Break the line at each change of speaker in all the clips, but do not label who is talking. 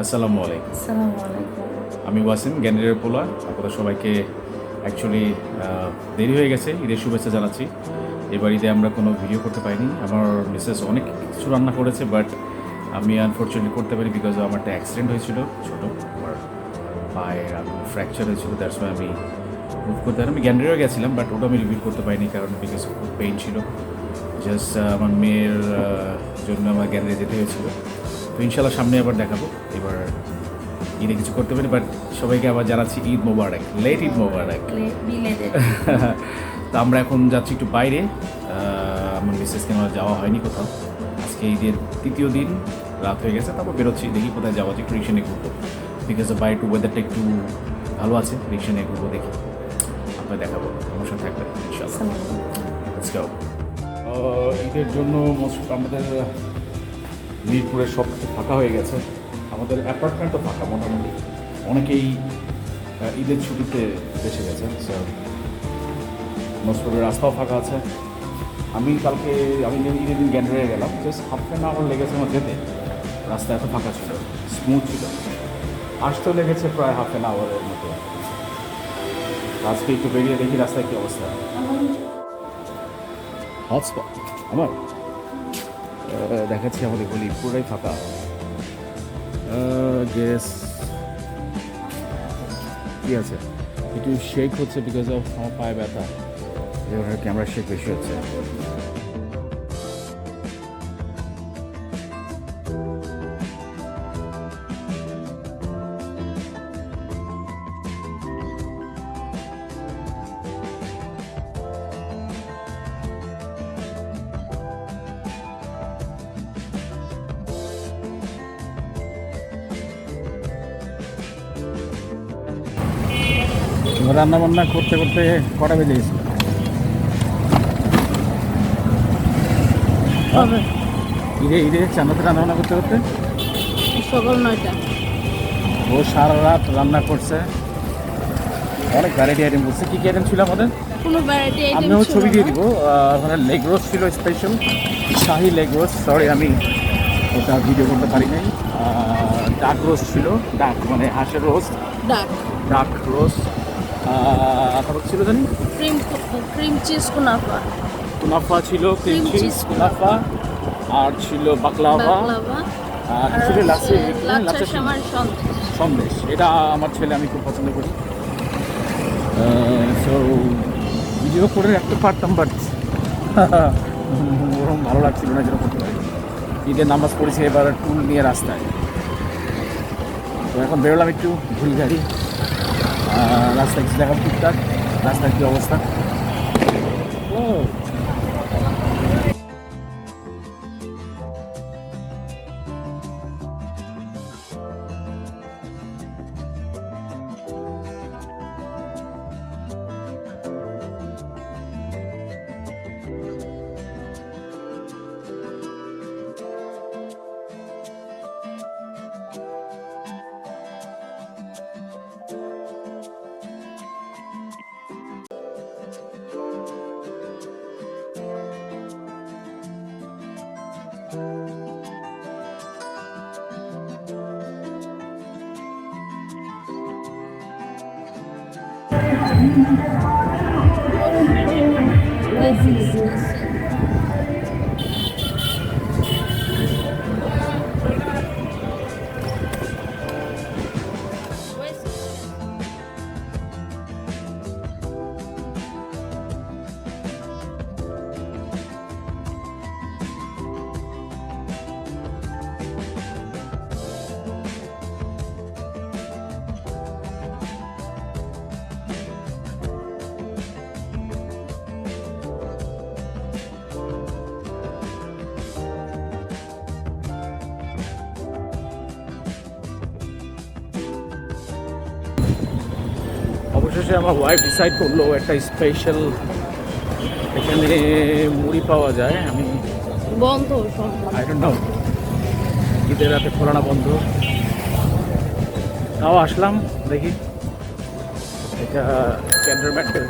আসসালামু আলাইকুম।
আসসালামু আলাইকুম।
আমি ওয়াসিম গ্যান্ডারিয়ার পোলা। আপনাদের সবাইকে অ্যাকচুয়ালি দেরি হয়ে গেছে, ঈদের শুভেচ্ছা জানাচ্ছি। এবার ঈদে আমরা কোনো ভিডিও করতে পারিনি। আমার মিসেস অনেক কিছু রান্না করেছে, বাট আমি আনফর্চুনেটলি করতে পারি বিকজ আমার একটা অ্যাক্সিডেন্ট হয়েছিল ছোটো। আমার পায়ে ফ্র্যাকচার হয়েছিল, দ্যাটস ওয়াই আমি মুভ করতে পারি। আমি গ্যান্ডারিয়া গেছিলাম, বাট ওটা আমি রিভিউ করতে পারিনি কারণ বিকজ খুব পেইন ছিল। জাস্ট আমার মেয়ের জন্য আমার গ্যান্ডারিয়া যেতে হয়েছিল। তো ইনশাল্লাহ সামনে আবার দেখাবো। এবার ঈদে কিছু করতে পারি, বাট সবাইকে আবার জানাচ্ছি ঈদ মোবারক, লেট ঈদ মোবারক। তো আমরা এখন যাচ্ছি একটু বাইরে। আমার মিসেসকে আমার যাওয়া হয়নি কোথাও। আজকে ঈদের তৃতীয় দিন, রাত হয়ে গেছে, তারপর বেরোচ্ছি, দেখি কোথায় যাওয়া যায়। একটু রিক্সা নিয়ে ঘুরবো বিকজ বাইরে একটু ওয়েদারটা একটু ভালো আছে, রিক্সা নিয়ে ঘুরবো, দেখি আপনার দেখাবো। আমার সাথে থাকবেন ইনশাআল্লাহ। Let's go. ঈদের জন্য আমাদের মিরপুরের সব ফাঁকা হয়ে গেছে। আমাদের অ্যাপার্টমেন্টও ফাঁকা মোটামুটি, অনেকেই ঈদের ছুটিতে বেঁচে গেছে। সো মোস্ট অফ রাস্তাও ফাঁকা আছে। আমি ঈদের দিন গ্যান্ডারিয়া গেলাম, জাস্ট হাফ অ্যান আওয়ার লেগেছে আমার যেতে। রাস্তা এত ফাঁকা ছিল, স্মুথ ছিল। আসতেও লেগেছে প্রায় হাফ অ্যান আওয়ারের মতো। আজকে একটু বেরিয়ে দেখি রাস্তায় কী অবস্থা। হটস্পট আমার দেখাচ্ছি, আমাদের গলি পুরোটাই ফাঁকা। গ্যাস কী আছে, একটু শেক হচ্ছে বিকজ অফ আমার পায়ে ব্যথা, এবার ক্যামেরা শেক বেশি হচ্ছে। রান্না বান্না করতে করতে কটা বেজে গেছিল? ঈদে চান্নাতে রান্না বান্না করতে করতে
সকাল 9টা।
ও সারা রাত রান্না করছে, অনেক ভ্যারাইটি আইটেম করছে। কী কী আইটেম ছিল আমাদের?
কোনো ভ্যারাইটি আইটেম
আমিও
ছিল
ছবি দিয়ে
না।
দিব। ওখানে লেগ রোস্ট ছিল, স্পেশাল শাহি লেগ রোস্ট। সরি আমি ওটা ভিডিও করতে পারি নাই। ডাক রোস্ট ছিল, ডাক মানে হাঁসের রোস্ট,
ডাক
ডাক রোস্ট। তারপর ছিল জানি
ক্রিম চিজ কুনাফা।
কুনাফা ছিল, ক্রিম
Cream
চিজ
cheese
কুনাফা, আর ছিল বাকলাভা, আর ছিল লাচ্ছি, লাচ্ছা
আমার সন্দেশ।
সন্দেশ। এটা আমার ছেলে, আমি খুব পছন্দ করি। সো ভিডিও করে রাখতে পারতাম, বাট ওরকম ভালো লাগছিল না যেন করতে পারি। ঈদের নামাজ পড়েছি, এবার টুল নিয়ে রাস্তায়। তো এখন বেরোলাম একটু ভুল গাড়ি, রাস্তায় কিছু দেখা টুকটাক, রাস্তার কী অবস্থা। ও অবশেষে আমার ওয়াইফ ডিসাইড করলো একটা স্পেশাল এখানে মুড়ি পাওয়া যায়। আমি
বন্ধ
আই ডোন্ট নো ঈদের রাতে খোলা না বন্ধ, তাও আসলাম দেখি। এটা ক্যান্টনমেন্টের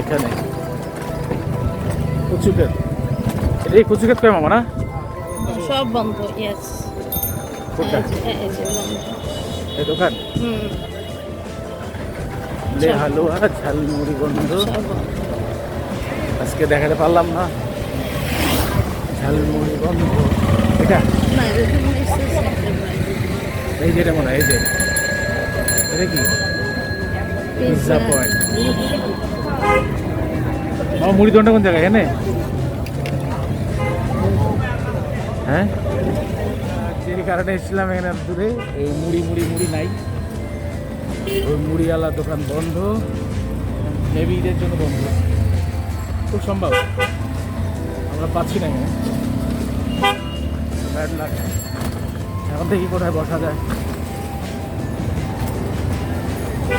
এখানে কচুক্ষেত, এটা এই কচুক্ষেত কয় মামা না?
সব বন্ধ। ইয়েস,
কোনটা
এই যে বন্ধ।
এই দোকান
হুম,
লে হালুয়া ঝালমুড়ি বন্ধ
সব বন্ধ।
আজকে দেখাতে পারলাম না ঝালমুড়ি বন্ধ এটা
না, এটা তো মনে হচ্ছে সেন্টার বাইরে।
এই যেটা মনে হয় এই যে এটা কি পিৎজা পয়েন্ট আমার মুড়ি দোকানটা কোন জায়গায় এখানে হ্যাঁ যে কারণে এসেছিলাম এখানে এত দূরে এই মুড়ি মুড়ি মুড়ি নাই ওই মুড়িওয়ালা দোকান বন্ধ মেবি ঈদের জন্য বন্ধ খুব সম্ভব আমরা পাচ্ছি না এখানে ব্যাড লাক এখন দেখি কোথায় বসা যায়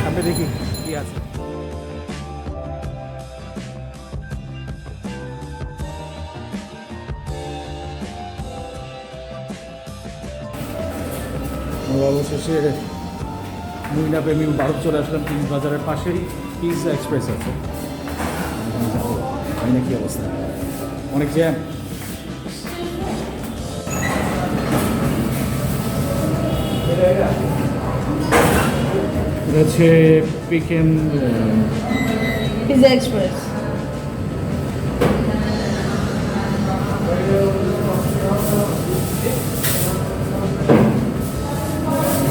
সামনে দেখি কি আছে অবশেষে মহিলা প্রেমী ভারত চলে আসলাম পিস বাজারের পাশেই পিৎজা এক্সপ্রেস আছে ওখানে যাবো হয় না কি অবস্থা অনেক জ্যাম এটা হচ্ছে পিকেন
পিৎজা এক্সপ্রেস।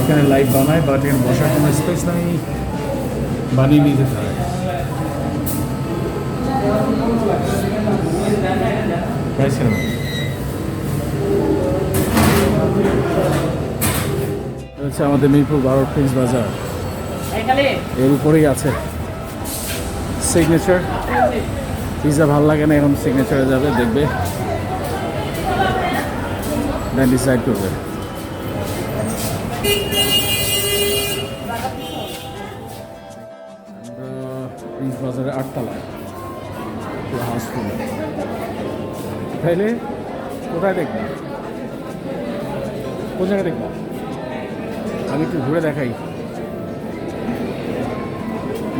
এখানে লাইভ বানায় বাট এখানে বসার কোনো স্পেস নাই বানিয়ে নিয়ে যেতে হয় প্রাইস কেমন হচ্ছে আমাদের মিরপুর 12 প্রিন্স বাজার এর উপরেই আছে সিগনেচার পিৎজা ভালো লাগে না এখন সিগনেচারে যাবে দেখবে দেন ডিসাইড করবে প্রিন্স বাজারের 8 তলায় হাউসফুল তাইলে কোথায় দেখবা কোন জায়গায় দেখবা আমি একটু ঘুরে দেখাই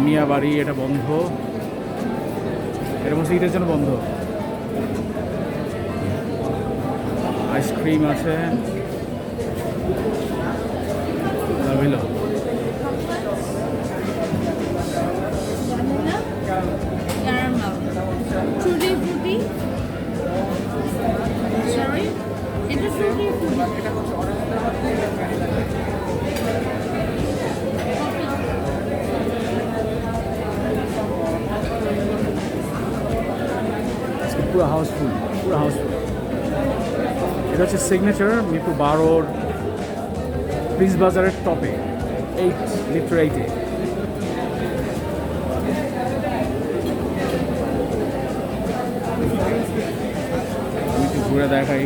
মিয়া বাড়ি এটা বন্ধ এটা বলছে ঈদের জন্য বন্ধ আইসক্রিম আছে ভালো
Caramel. Tutti frutti. Sorry? এটা frutti frutti.
পুরো হাউসফুল এটা হচ্ছে সিগনেচার মিরপুর 12 প্রিন্স বাজারের টপে 8 লিটার 8 আমি একটু ঘুরে দেখাই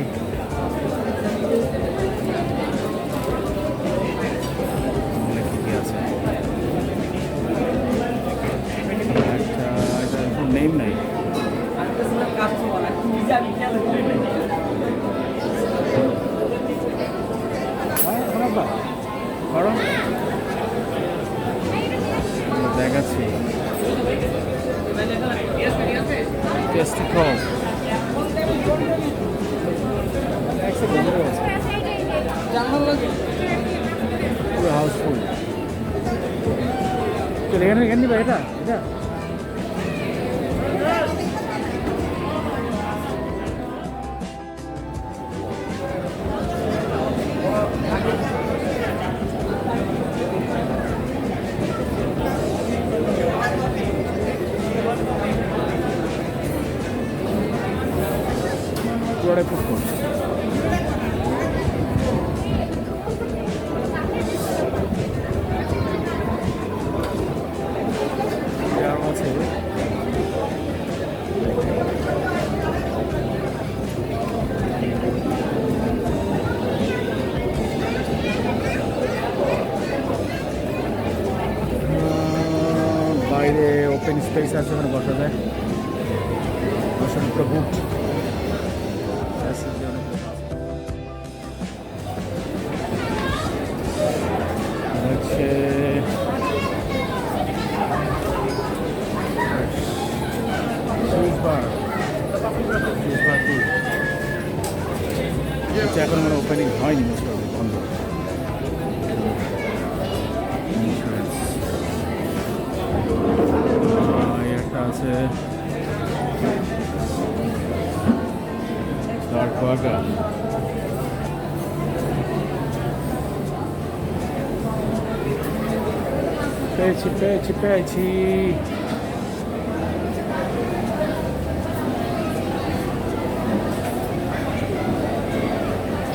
অনেক কি আছে এটা নেম নাই করো দেখাচ্ছি টেস্টি কম পুরো হাউসফুল চলে এখানে এখানে নিবা এটা এটা পুরোটাই ফুড আছে বাইরে ওপেন স্পেস আছে ওখানে বসা যায় বসার উপরে বুট হচ্ছে এখন আমার ওপেনিং হয়নি মোস্ট বন্ধ। একটা আছে ডার্ক বার্গার। পেয়েছি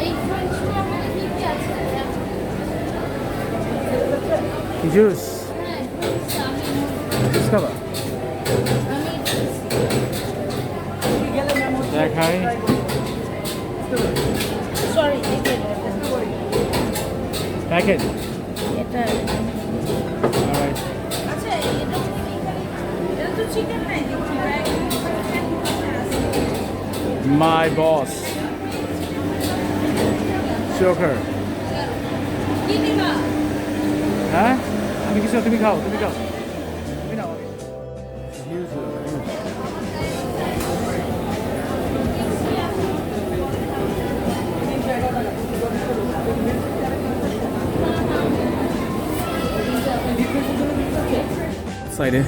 এই ফ্রেঞ্চটা আমাদের কি কি আছে?
জুস
হ্যাঁ,
জুস খাবা
আমি
দেখাই।
সরি
প্যাকেজ
এটা আচ্ছা এটা তো চিকেন নাই
মাই বস চোকার।
কি দিবা?
হ্যাঁ আমি কিছু তুমি খাও তুমি নাও সাইডে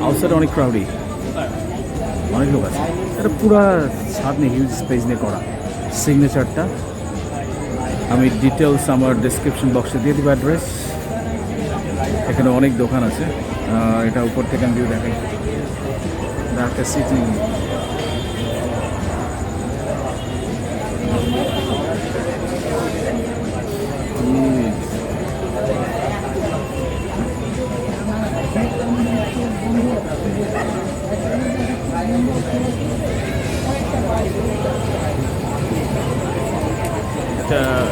আউটসাইডে অনেক ক্রাউডি, অনেক লোক আছে। এটা পুরা ছাদ নিয়ে হিউজ স্পেস নিয়ে করা। সিগনেচারটা আমি ডিটেলস আমার ডেসক্রিপশন বক্সে দিয়ে দেবো অ্যাড্রেস। এখানে অনেক দোকান আছে। এটা উপর থেকে আমি ভিউ দেখাই। ঢাকা সিটি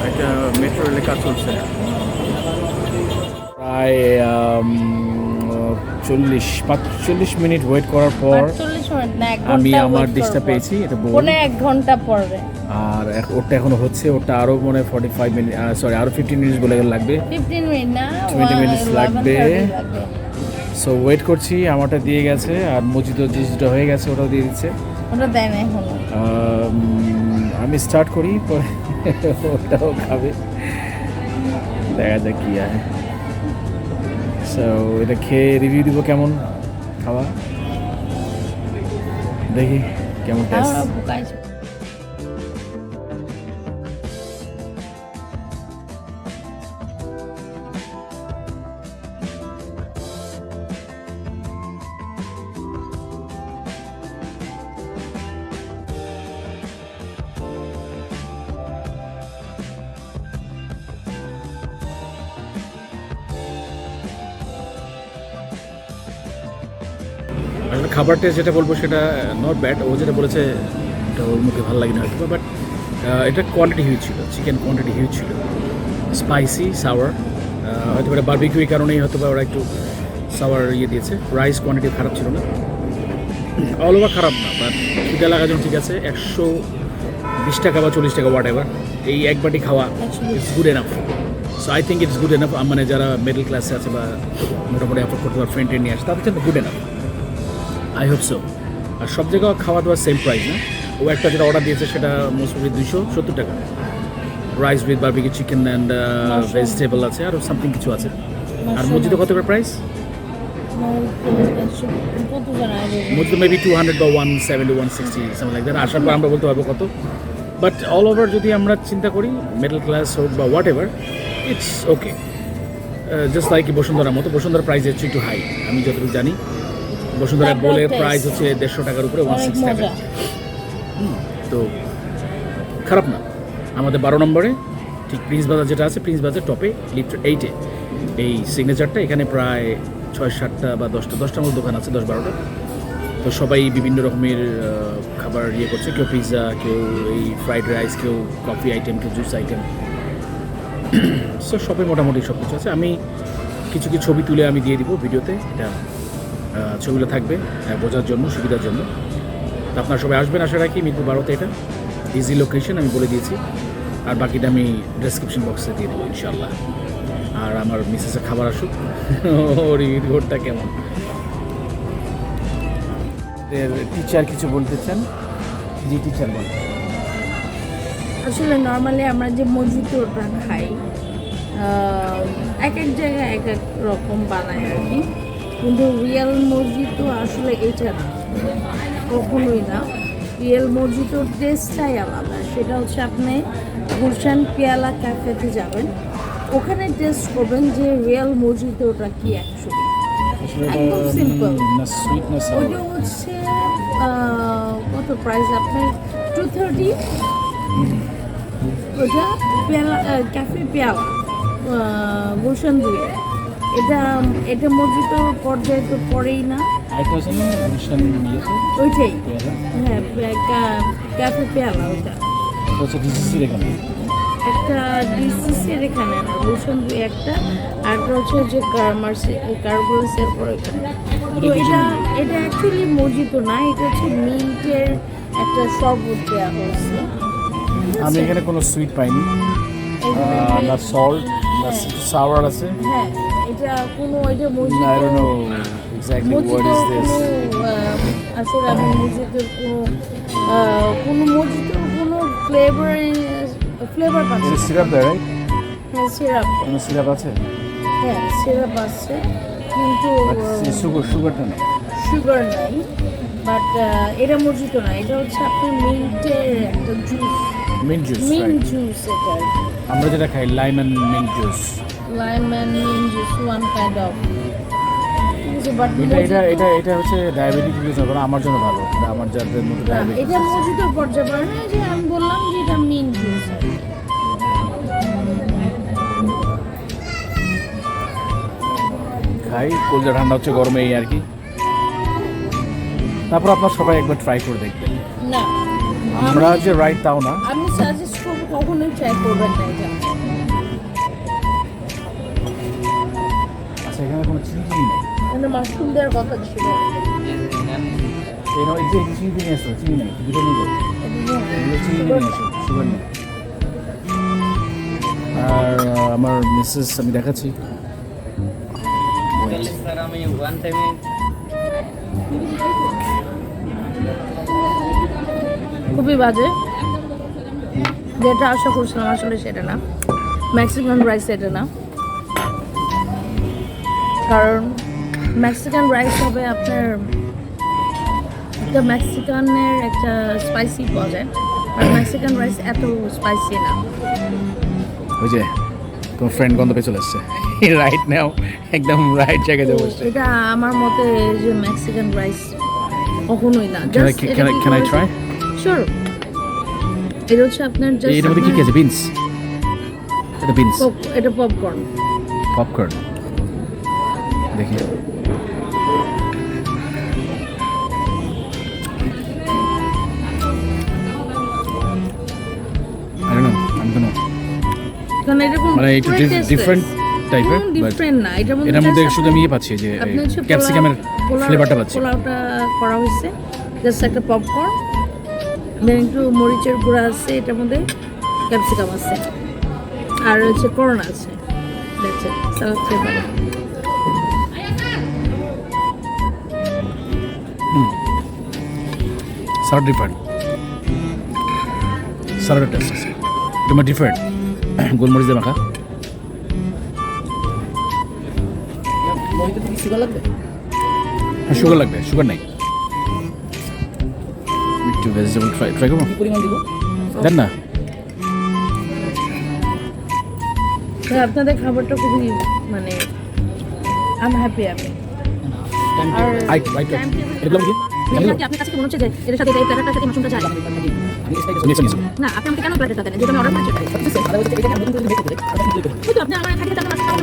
একটা মেট্রো রেলে কাজ চলছে প্রায় 40-45 মিনিট ওয়েট করার পর
45 মিনিট না 1 ঘন্টা
আমি আমার
wait
ডিশটা
করবো।
পেয়েছি। এটা বোল,
পৌনে 1 ঘন্টা পরে
আর ওটা এখনো হচ্ছে। ওটা আরও মনে হয় 45 মিনিট, সরি আরও 15 মিনিট বলে লাগবে।
15 মিনিট না
20 minutes
11:30
লাগবে।
লাগবে।
সো ওয়েট করছি। আমারটা দিয়ে গেছে, আর মজিদো যেটা হয়ে গেছে ওটাও দিয়ে দিচ্ছে।
ওটা দেয় না এখনো।
আমি স্টার্ট করি, পরে ওটাও খাবে, দেখা যাক কি আছে। সো এটা খেয়ে রিভিউ দিব কেমন খাওয়া, দেখি কেমন টেস্ট।
আমার বুকাইছে
আসলে খাবার টেস্ট যেটা বলবো সেটা নট ব্যাড। ও যেটা বলেছে এটা ওর মুখে ভালো লাগে না হয়তো, বাট এটা কোয়ান্টিটি হিউজ ছিল। চিকেন কোয়ান্টিটি হিউজ ছিল, স্পাইসি সাওয়ার। হয়তো এটা বারবিকিউ কারণেই হয়তো বা ওরা একটু সাওয়ার দিয়েছে। রাইস কোয়ান্টিটি খারাপ ছিল না, অল ওভার খারাপ না, বাট খিদে লাগার জন্য ঠিক আছে। 120 টাকা বা 40 টাকা হোয়াট এভার, এই এক বাটি খাওয়া it's good enough. So I think it's good enough. মানে যারা মিডল ক্লাসে আছে বা মোটামুটি অ্যাফোর্ড করতে পারে, ফ্রেন্ড নিয়ে আসে, তাদের জন্য good enough. I hope so. আর সব জায়গায় খাওয়া দাওয়া সেম প্রাইস না। ও একটা যেটা অর্ডার দিয়েছে সেটা মোস্ট প্রবলি 270 টাকা। Rice with barbecue chicken and vegetable আছে, আর সামথিং কিছু আছে। আর মসজিদে কত করে প্রাইস?
কত জানা
মসজিদে মেবি 200 বা 170 160 সামথিং লাইক দ্যাট। আসার পর আমরা বলতে পারবো কত। বাট অল ওভার যদি আমরা চিন্তা করি, মিডল ক্লাস হোক বা whatever, it's okay. Just like বসুন্ধরার মতো। বসুন্ধরার প্রাইস হচ্ছে একটু হাই, আমি যতটুকু জানি। বসুন্ধরা বলে প্রাইস হচ্ছে 150 টাকার উপরে, 160 টাকা। তো খারাপ না। আমাদের 12 নম্বরে ঠিক প্রিন্স বাজার যেটা আছে, প্রিন্স বাজার টপে লিফট 8-এ এই সিগনেচারটা। এখানে প্রায় 6-7টা বা 10টার মতো দোকান আছে, 10-12টা। তো সবাই বিভিন্ন রকমের খাবার করছে। কেউ পিৎজা, কেউ এই ফ্রাইড রাইস, কেউ কফি আইটেম, কেউ জুস আইটেম। সো সবাই মোটামুটি সব কিছু আছে। আমি কিছু কিছু ছবি তুলে আমি দিয়ে দিব ভিডিওতে। এটা ছবিগুলো থাকবে বোঝার জন্য, সুবিধার জন্য। তো আপনারা সবাই আসবেন আশা রাখি। মিরপুর 12তে এটা ইজি লোকেশন, আমি বলে দিয়েছি। আর বাকিটা আমি ডেসক্রিপশন বক্সে দিয়ে দেবো ইনশাল্লাহ। আর আমার মিসেসের খাবার আসুক, ওর রিপোর্টটা কেমন। টিচার কিছু বলতে চান? জি টিচার বল।
আসলে নর্মালি আমরা যে মজিটোটা খাই এক এক জায়গায় এক এক রকম বানায় আর কি, কিন্তু রিয়েল মজিটো আসলে এটা না, কখনোই না। রিয়েল মজিটোর টেস্টটাই আলাদা। সেটা হচ্ছে আপনি গুলশান পেয়ালা ক্যাফেতে যাবেন, ওখানে টেস্ট করবেন যে রিয়েল মজিটোটা কি অ্যাকচুয়ালি। একদম সিম্পল।
না সুইট না সাওয়ার।
ওটা হচ্ছে কত প্রাইস আপনার 230। ওটা পেয়ালা ক্যাফে পেয়ালা গুলশান 2। এটা মসজিদ পর্যায়ে তো পড়েই না,
আরেকটা আছে না গুলশান ইয়েতে
ওইটাই।
পেয়ালা,
হ্যাঁ ক্যাফে পেয়ালা ওটা।
এটা হচ্ছে ডিসিসির এখানে।
একটা ডিসিসির এখানে না, গুলশান 2 একটা, আরেকটা হচ্ছে যে কার্বনসের পরে এখানে। তো এটা অ্যাকচুয়ালি মসজিদ না, এটা হচ্ছে মিন্টের একটা শরবত দেওয়া হয়েছে।
আমি এখানে কোনো সুইট পাইনি, না সল্ট না সাওয়ার আছে।
হ্যাঁ, এটা মসজিদ
I don't know exactly what is this.
আসলে আমি মসজিদের কোনো মসজিদের কোনো ফ্লেভার পাচ্ছি
এটা সিরাপ দেয় রাইট?
হ্যাঁ সিরাপ,
কোনো সিরাপ আছে?
হ্যাঁ সিরাপ আছে, কিন্তু
সুগারটা নেই।
সুগার নাই। বাট এটা মসজিদ না, এটা হচ্ছে আপনার মিন্টের একটা juice,
mint juice.
Mint juice. এটা
আমরা যেটা খাই lime and mint juice.
lime and mint juice, one kind of. But
এটা হচ্ছে ডায়াবেটিক ইউজ হবে না, আমার জন্য ভালো, আমার যাদের মধ্যে ডায়াবেটিস
এটা মজিত পর্যায়ে পড়ে না, যে আমি বললাম যে এটা মিন্ট জুস।
খাই, কলজা ঠান্ডা হচ্ছে গরমে এই আর কি। তারপর আপনার সবাই একবার ট্রাই করে দেখবেন।
না
আমরা যে রাইট তাও না,
আমি সাজেস্ট করবো কখনোই ট্রাই করবেন না এটা।
আচ্ছা এখানে কোনো চিনি নেই।
মানে মাশরুম দেওয়ার কথা ছিল।
এই যে চিনি নিয়ে আসো, চিনি নেই, দুটো নিয়ে যাও। এগুলো চিনি নিয়ে আসো, সুগার নেই। আর আমার মিসেস আমি দেখাচ্ছি।
স্যার আমি ওয়ান টাইমে
খুবই বাজে, যেটা আশা করছিলাম আসলে সেটা না। মেক্সিকান রাইস এটা না, কারণ মেক্সিকান রাইস হবে আপনার একটা মেক্সিকানের একটা স্পাইসি পাওয়া যায়, আর মেক্সিকান রাইস এত স্পাইসি না।
ওই যে তোমার ফ্রেন্ড গন্ধ পেয়ে চলে এসছে। রাইট নাও একদম রাইট জায়গায় যাবো।
এটা আমার মতে যে মেক্সিকান রাইস কখনোই না।
Can I try?
শিওর। এটা হচ্ছে আপনার জাস্ট
এর মধ্যে কি কি আছে? বিনস? এটা বিনস,
এটা পপকর্ন।
পপকর্ন দেখি। I don't know, I'm gonna
কারণ এটা কোন
মানে একটু ডিফারেন্ট টাইপের,
ডিফারেন্ট না।
এটার মধ্যে শুধু আমি ইয়ে পাচ্ছি যে ক্যাপসিকামের ফ্লেভারটা পাচ্ছি।
পোলাওটা করা হয়েছে জাস্ট একটা পপকর্ন, দেন একটু মরিচের গুঁড়া আছে, এটার মধ্যে ক্যাপসিকাম আছে, আর হচ্ছে কর্ন আছে। That's it. Salad flavour.
Salad different, সালাডের টেস্ট আছে তোমার ডিফারেন্ট। গোলমরিচ দিয়ে মাখা। হ্যাঁ সুগার লাগবে, সুগার নাই। একটু ভেজিটেবল ট্রাই করবো, দেন না।
আপনাদের খাবারটা খুবই মানে আনহ্যাপি আমি। আর
এগুলো কি
আপনার কাছে মনে হচ্ছে যে এর সাথে এই প্ল্যাটারটার সাথে মাশরুমটা যায় না? আপনি আমাকে কেন প্ল্যাটারটা দেন যেটা আমি অর্ডার করেছি? কিন্তু আপনি আমার খাইতে চান মাশরুম,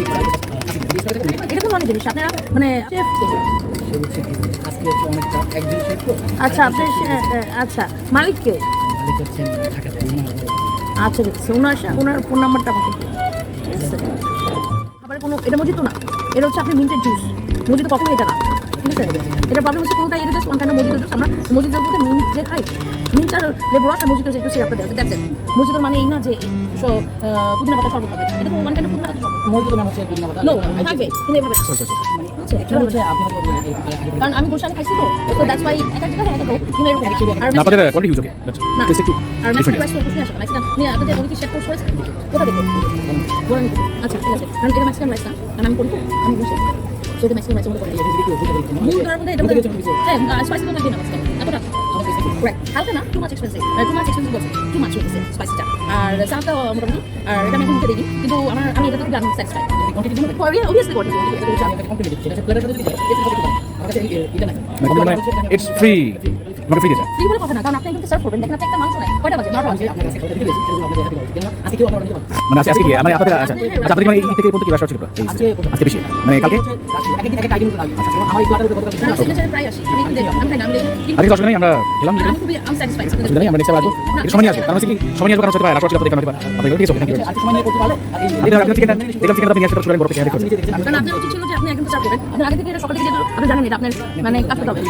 এটা কোন ধরনের জিনিস আপনারা মানে শেফ? আচ্ছা আপনি আচ্ছা মালিক কে? আচ্ছা দেখছি ওনার ফোন নাম্বারটা আমাকে দিন। আবার কোনো এটা মজিদ তো না, এটা হচ্ছে আপনি মিন্টের জুস। মজিদ কখনো এটা না, ঠিক আছে? আছে এটা প্রবলেম হচ্ছে কোনটা এটা just one kind of মজিটো juice আমরা মজিটোর মধ্যে মিন্ট যে খাই মিন্ট আর লেবু রস আর মজিটো একটু সিরাপটা দেওয়া দ্যাটস ইট মজিটোর মানে এই না যে পুদিনা পাতা শরবত হবে এটা তো ওয়ান কাইন্ড অফ পুদিনা পাতা শরবত
মজিটো নাম হচ্ছে পুদিনা পাতা
নো থাকবে কিন্তু এভাবে
এটা হচ্ছে আপনি
কারণ আমি গুলশানে খাইছি তো তো দ্যাটস ওয়াই একটা জায়গায় একটা কিন্তু এরকম আর
না আপনাদের কোয়ালিটি ইউজ ওকে
না
টেস্ট একটু
আর
different
ম্যাক্সিমাম
আছে।
রাইস প্রশ্ন আসে ম্যাক্সিমাম নিয়ে আপনাদের অনেক শেয়ার কোর্স হয়েছে কোথা থেকে বলেন আচ্ছা ঠিক আছে কারণ এটা ম্যাক্সিমাম রাইস না কারণ আমি করি তো আমি বুঝছি সেটা ম্যাক্সিমাম রাইস মধ্যে করে মূল ধরার মধ্যে এটা হ্যাঁ স্পাইসি তো দিন আমাকে এতটা correct হালকা না টু মাচ এক্সপেন্সিভ বলছে টু মাচ হয়েছে স্পাইসিটা আর চাটা মোটামুটি আর এটা আমি এখন মুখে দিই কিন্তু আমি এটা থেকে জানি satisfied obviously quantity
it's free মানে ফ্রি আছে
ফ্রি বলে কথা না কারণ আপনি কিন্তু সার্ভ করবেন দেখেন আপনি একটা মাংস নাই কয়টা বাজে 9টা বাজে
মানে আজকে কি মানে আপনাদের আচ্ছা আচ্ছা আপনাদের মানে এই থেকে কোন কি রাশি ছিল আজকে বেশি মানে কালকে
আমি সিগনেচারে প্রায় আসি আমি দেখি আমি খাই না আমি দেখি
আজকে অসুবিধা নেই আমরা গেলাম
আমি খুবই আনস্যাটিসফাইড
অসুবিধা নেই আমরা নেক্সট আসবো একটু সময় নিয়ে আসবো কারণ হচ্ছে কি সময় নিয়ে আসবো কারণ হচ্ছে রাশি ছিল আপনাদের কাছে আপনাদের ঠিক আছে থ্যাংক ইউ এটা আপনি চিকেন আপনি নিয়ে আসতে পারেন বড় পেশা দেখুন
কারণ আপনার উচিত ছিল যে আপনি একদম সার্ভ করবেন আপনি আগে থেকে এটা সকাল থেকে যেহেতু আপনি জানেন এটা আপনার মানে কাজ করতে হবে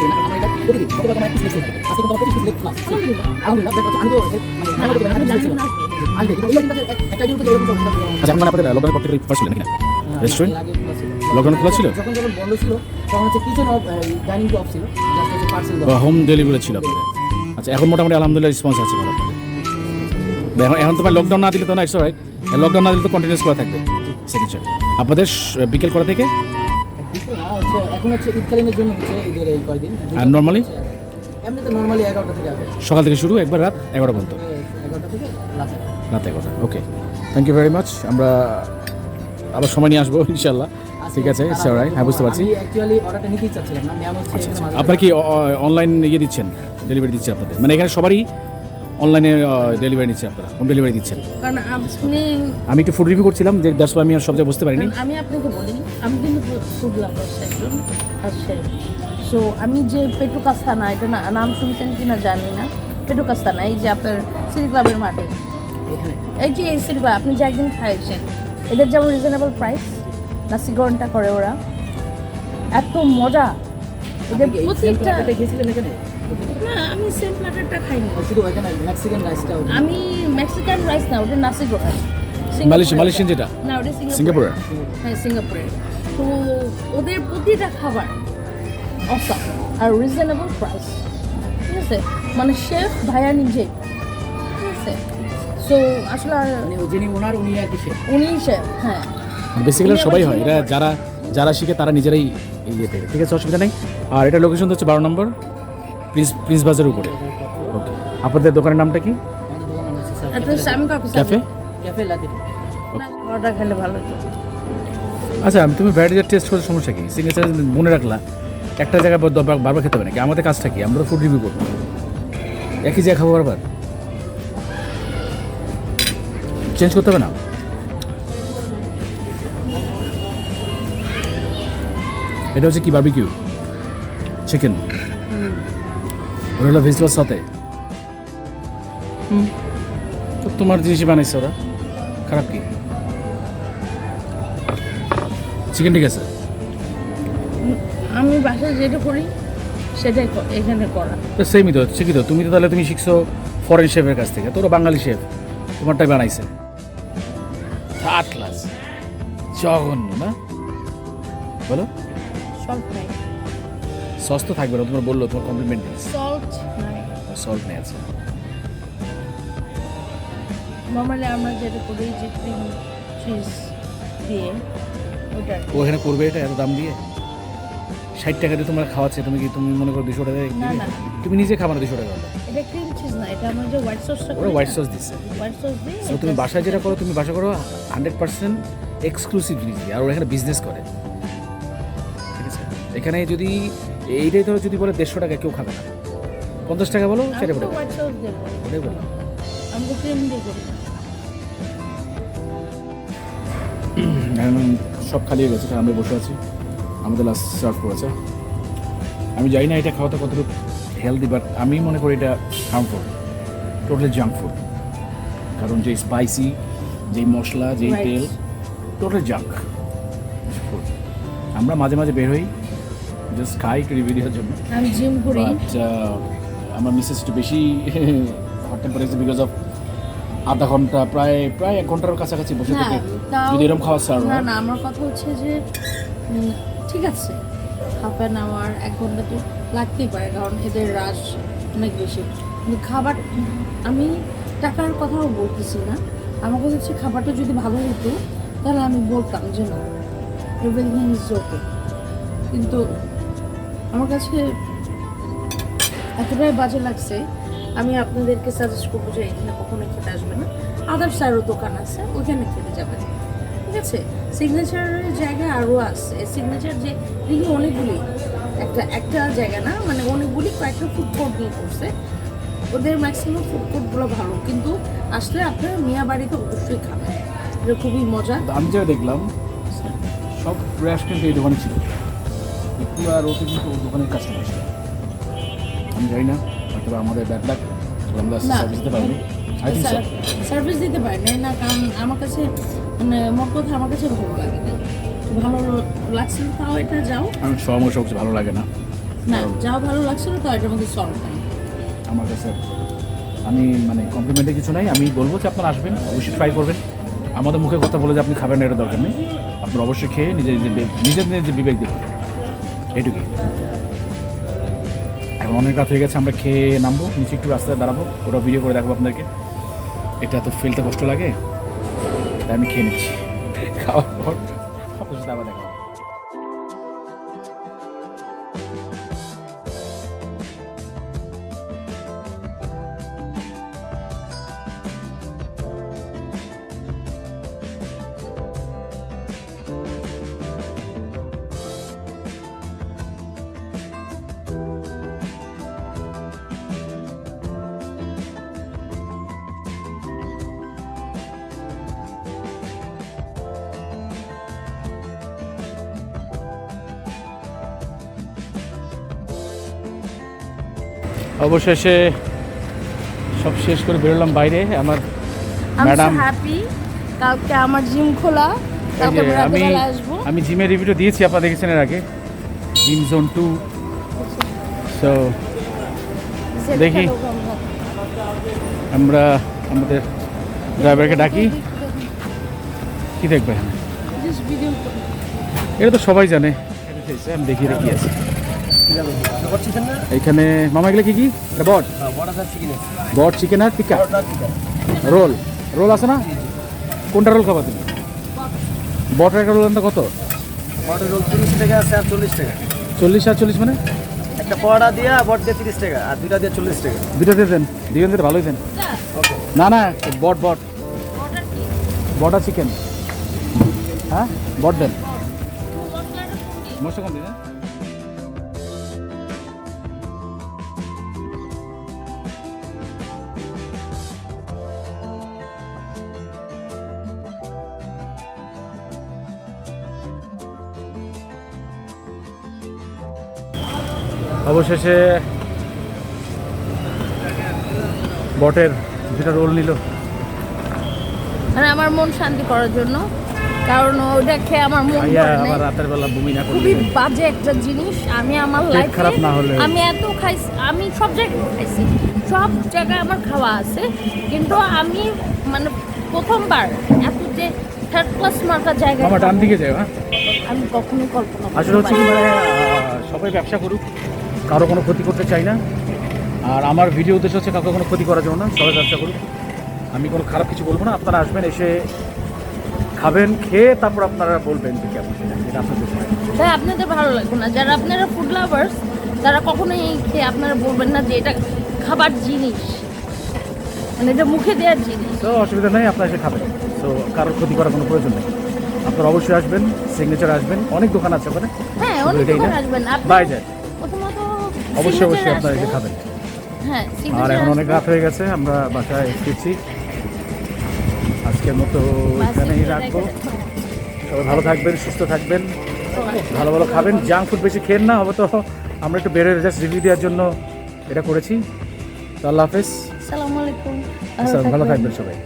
আচ্ছা মানে আপনাদের লকডাউন করতে ফার্স্ট ছিলেন নাকি রেস্টুরেন্ট লকডাউন খোলা ছিল
যখন বন্ধ ছিল তখন হচ্ছে কিচেন অফ ডাইনিং অফ ছিল জাস্ট হচ্ছে পার্সেল
হোম ডেলিভারি ছিল আপনাদের আচ্ছা এখন মোটামুটি আলহামদুলিল্লাহ রেসপন্স আছে ভালো আপনাদের এখন তো লকডাউন না দিলে তো না ইটস রাইট লকডাউন না দিলে তো কন্টিনিউস করা থাকবে সিগনেচার আপনাদের বিকেল করা থেকে
এখন হচ্ছে ঈদকালীনের জন্য হচ্ছে ঈদের এই কয়দিন
আর নর্মালি
এমনি তো নর্মালি 11টা থেকে আসে
সকাল থেকে শুরু একবার রাত 11 পর্যন্ত
11টা থেকে
রাত 11 okay thank you very much আমরা আবার সময় নিয়ে আসবো ইনশাল্লাহ ঠিক আছে ইটস অলরাইট হ্যাঁ বুঝতে পারছি
আমি অ্যাকচুয়ালি অর্ডারটা নিতেই চাচ্ছিলাম না ম্যাম হচ্ছে
আচ্ছা আপনার কি অনলাইন ইয়ে দিচ্ছেন ডেলিভারি দিচ্ছেন আপনাদের মানে এখানে সবারই অনলাইনে ডেলিভারি নিচ্ছে আপনারা হোম ডেলিভারি দিচ্ছেন
কারণ আপনি
আমি একটু ফুড রিভিউ করছিলাম যে দ্যাটস আমি আর সব জায়গায় বুঝতে পারিনি
আমি আপনাকে বলি আমি কিন্তু ফুড লাভার একজন আচ্ছা সো আমি যে পেটু কাস্তানা এটা নাম শুনছেন কিনা জানি না পেটু কাস্তানা এই যে আপনার সিটি ক্লাবের মাঠে
এখানে
এই যে এই সিটি ক্লাব আপনি যে একদিন খাইছেন এদের যেমন রিজনেবল প্রাইস নাসি গরমটা করে ওরা এত মজা এদের প্রত্যেকটা
গেছিলেন এখানে
না আমি সেম প্ল্যাটারটা খাইনি
শুধু এখানে মেক্সিকান রাইসটা
আমি মেক্সিকান রাইস না ওটা নাসি গরম
মালয়েশিয়ান যেটা
না ওটা
সিঙ্গাপুরের
হ্যাঁ সিঙ্গাপুরের তো ওদের প্রতিটা খাবার অসাম আর রিজনেবল প্রাইস ঠিক আছে মানে শেফ ভাইয়া নিজে ঠিক আছে সো আসলে
মানে যিনি ওনার উনি আর কি
উনি শেফ হ্যাঁ
বেসিক্যালি সবাই হয় এটা যারা যারা শিখে তারা নিজেরাই ইয়ে পেয়ে ঠিক আছে অসুবিধা নেই আর এটা লোকেশন হচ্ছে 12 নম্বর প্রিন্স বাজারের উপরে ওকে আপনাদের দোকানের নামটা কি
এটা Sami coffee
cafe
cafe লাতে
order খেলে ভালো হতো
আচ্ছা তুমি ভ্যারাইটি টেস্ট করতে সমস্যা কি সিগনেচার মনে রাখলা একটা জায়গায় বারবার খেতে হবে নাকি আমাদের কাজটা কি আমরা তো ফুড রিভিউ করবো একই জায়গায় খাবো বারবার চেঞ্জ করতে হবে না এটা হচ্ছে কি বারবিকিউ চিকেন ওটা হলো ভেজিটেবল সাথে তো তোমার জিনিসই বানাইছে ওরা খারাপ কি চিকেন ঠিক আছে
আমি বাসায় যেটা করি সেটাই এখানে করা
তো সেমই তো শিখি তো তুমি তো তাহলে তুমি শিখছো ফরেন শেফের কাছ থেকে তোরা বাঙালি শেফ তোমারটাই বানাইছে থার্ড ক্লাস জঘন্য না বলো
সল্ট নাই
সস তো থাকবে না তোমার বললো তোমার কমপ্লিমেন্ট
সল্ট নাই
সল্ট নেই আছে
নর্মালি আমরা যেটা করি যে ক্রিম চিজ দিয়ে ওটা
ওখানে করবে এটা এত দাম দিয়ে 60 টাকা দিয়ে তোমার খাওয়াচ্ছে তুমি কি তুমি মনে করো 200 টাকা দিয়ে
না, না।
তুমি নিজে খাবার 200 টাকা দাও
এটা ক্রিম চিজ না এটা আমরা যে হোয়াইট সসটা
ওরা হোয়াইট সস দিচ্ছে
হোয়াইট সস দিয়ে
তো তুমি বাসায় যেটা করো তুমি বাসা করো 100% এক্সক্লুসিভ জিনিস দিয়ে আর ওরা এখানে বিজনেস করে ঠিক আছে এখানে যদি এইটাই ধরো যদি বলে 150 টাকা কেউ খাবে না 50 টাকা বলো সেটা বলে
হোয়াইট সস দেবো
ওটাই বললাম
আমরা ক্রিম দিয়ে করি
এখন সব খালি হয়ে গেছে কারণ আমরা বসে আছি আমাদের লাস্ট সার্ভ করেছে আমি জানি না এটা খাওয়াটা কতটুকু হেলদি বাট আমি মনে করি এটা হার্মফুল টোটালি জাঙ্ক ফুড কারণ যে স্পাইসি যেই মশলা যেই
Right.
তেল টোটালি জাঙ্ক আমরা মাঝে মাঝে বের হই জাস্ট খাই একটু রিভিউ দেওয়ার জন্য।
আমি জিম করি।
বাট আমার মিসেস একটু বেশি হট টেম্পারেচার বিকজ অফ আধা ঘন্টা প্রায় 1 ঘন্টার কাছাকাছি বসে
না,
থেকে
তাও-
যদি এরকম খাওয়া সার্ভ
না না, আমার কথা হচ্ছে যে ঠিক আছে, হাফ অ্যান আওয়ার 1 ঘন্টা তো লাগতেই পারে, কারণ এদের রাশ অনেক বেশি। কিন্তু খাবার, আমি টাকার কথাও বলতেছি না, আমার কথা হচ্ছে খাবারটা যদি ভালো হতো তাহলে আমি বলতাম যে না, এভরিথিং ইজ ওকে। কিন্তু আমার কাছে এতটাই বাজে লাগছে, আমি আপনাদেরকে সাজেস্ট করবো যে এখানে কখনো খেতে আসবে না। আদার্স আরও দোকান আছে, ওইখানে খেতে যাবেন, ঠিক আছে? সিগনেচারের জায়গা আরও আছে। সিগনেচার যে দেখি অনেকগুলি, একটা জায়গা না, মানে অনেকগুলি কয়েকটা ফুড কোর্ট নিয়ে করছে। ওদের ম্যাক্সিমাম ফুড কোর্টগুলো ভালো, কিন্তু আসলে আপনারা মিয়া বাড়িতে অবশ্যই খাবেন, এটা খুবই মজা।
আমি যেটা দেখলাম সব রেস্টুরেন্ট এই দোকানে ছিল, একটু আর ওকে কিন্তু ওর দোকানের কাস্টমার ছিল। আমি জানি না, হয়তো আমাদের ব্যাড লাক, আমরা
না,
সার্ভিস দিতে পারিনি। I think so.
সার্ভিস দিতে পারেন না, কারণ আমার কাছে মানে মোট কথা আমার কাছে ভালো লাগে না। ভালো লাগছিল তাও এটা যাও,
আমি সমস্যা সবচেয়ে ভালো লাগে না
না যাও ভালো লাগছিল তাও এটার মধ্যে সল্ট নাই।
আমার কাছে। আমি মানে কমপ্লিমেন্টে কিছু নাই, আমি বলবো যে আপনারা আসবেন, অবশ্যই ট্রাই করবেন। আমাদের মুখে কথা বলে যে আপনি খাবেন না এটা দরকার নেই, আপনার অবশ্যই খেয়ে নিজের বিবেক দেবেন, এটুকুই। এখন অনেক রাত হয়ে গেছে, আমরা খেয়ে নামবো, নিচে একটু রাস্তায় দাঁড়াবো, ওটা ভিডিও করে দেখাবো আপনাদেরকে। এটা তো ফেলতে কষ্ট লাগে, তাই আমি খেয়ে নিচ্ছি। খাওয়ার পর আপনার সাথে আবার দেখা হবে। অবশেষে সব শেষ করে বেরোলাম বাইরে। আমার
আমি
ম্যাডাম,
হ্যাপি, কালকে আমার জিম খোলা, কালকে আমি রাতের বেলা আসবো।
আমি জিমের রিভিউটা দিয়েছি, আপনারা দেখেছেন এর আগে, জিম জোন 2। সো দেখি আমরা আমাদের ড্রাইভারকে ডাকি, কি দেখবে এখানে?
জাস্ট ভিডিও করি।
এটা তো সবাই জানে, আমি দেখি এটা কি আছে এইখানে। মামা এগুলো কি কি? এটা বট, বট চিকেন আর টিকা রোল। রোল আছে না? কোনটা রোল খাবা তুমি? বটের একটা রোল দাম কত?
বটের রোল 30 টাকা আছে আর 40 টাকা।
40 আর 40 মানে?
একটা পড়া দিয়া বট দিয়ে 30 টাকা আর দুইটা দিয়ে 40 টাকা।
দুটো দিয়ে দেন, দুজন দিতে ভালোই দেন। না না, বট বট বটা চিকেন, হ্যাঁ বট দেন। মশলা কম দিন। অবশেষে বটের দুটো রোল নিল,
মানে আমার মন শান্তি করার জন্য, কারণ ওটা খেয়ে আমার মন
ভাইয়া
ভরে নাই।
আবার রাতের বেলা বমি না করলে
খুবই বাজে একটা জিনিস। আমি আমার
পেট
লাইফে
খারাপ না হলে।
আমি এত খাইছি, আমি সব জায়গায় খাইছি, সব জায়গায় আমার খাওয়া আছে, কিন্তু আমি মানে প্রথমবার এত যে থার্ড ক্লাস মার্কা জায়গায়
মামা ডান
খাবো,
দিকে যাও। হ্যাঁ,
আমি কখনোই কল্পনা করতে
আসলে হচ্ছে কি
পারিনি।
মানে সবাই ব্যবসা করুক, কারো কোনো ক্ষতি করতে চাই না। আর আমার ভিডিও উদ্দেশ্য হচ্ছে কাউকে কোনো ক্ষতি করার জন্য না, সবাই ব্যবসা করুক, আমি কোনো খারাপ কিছু বলবো না। আপনারা আসবেন, এসে খাবেন, খেয়ে তারপর আপনারা বলবেন যে কেমন, এটা আপনাদের বিষয়।
তাই আপনাদের ভালো লাগবে না, যারা আপনারা ফুড লাভার্স তারা কখনোই এই খেয়ে আপনারা বলবেন না যে এটা খাবার জিনিস, মানে এটা মুখে দেওয়ার জিনিস।
তো অসুবিধা নেই, আপনারা এসে খাবেন। তো কারোর ক্ষতি করার কোনো প্রয়োজন নেই। আপনারা অবশ্যই আসবেন, সিগনেচার আসবেন, অনেক দোকান আছে ওখানে।
হ্যাঁ, অনেক
এটাই
দোকান
না?
আসবেন আপনি
বাই যায়।
প্রথমত
অবশ্যই অবশ্যই
signature
আপনারা এসে
আসবেন।
খাবেন।
হ্যাঁ,
আর
signature
এখন অনেক
আসবেন।
রাত হয়ে গেছে, আমরা বাসায় ফিরছি। আজকের মতো এখানেই রাখবো। সবাই ভালো থাকবেন, সুস্থ থাকবেন, ভালো ভালো খাবেন, জাঙ্ক ফুড বেশি খেন না। হবে তো আমরা একটু বেড়ে জাস্ট রিভিউ দেওয়ার জন্য এটা করেছি। তো আল্লাহ হাফেজ,
আসসালামু আলাইকুম,
ভালো থাকবেন সবাই।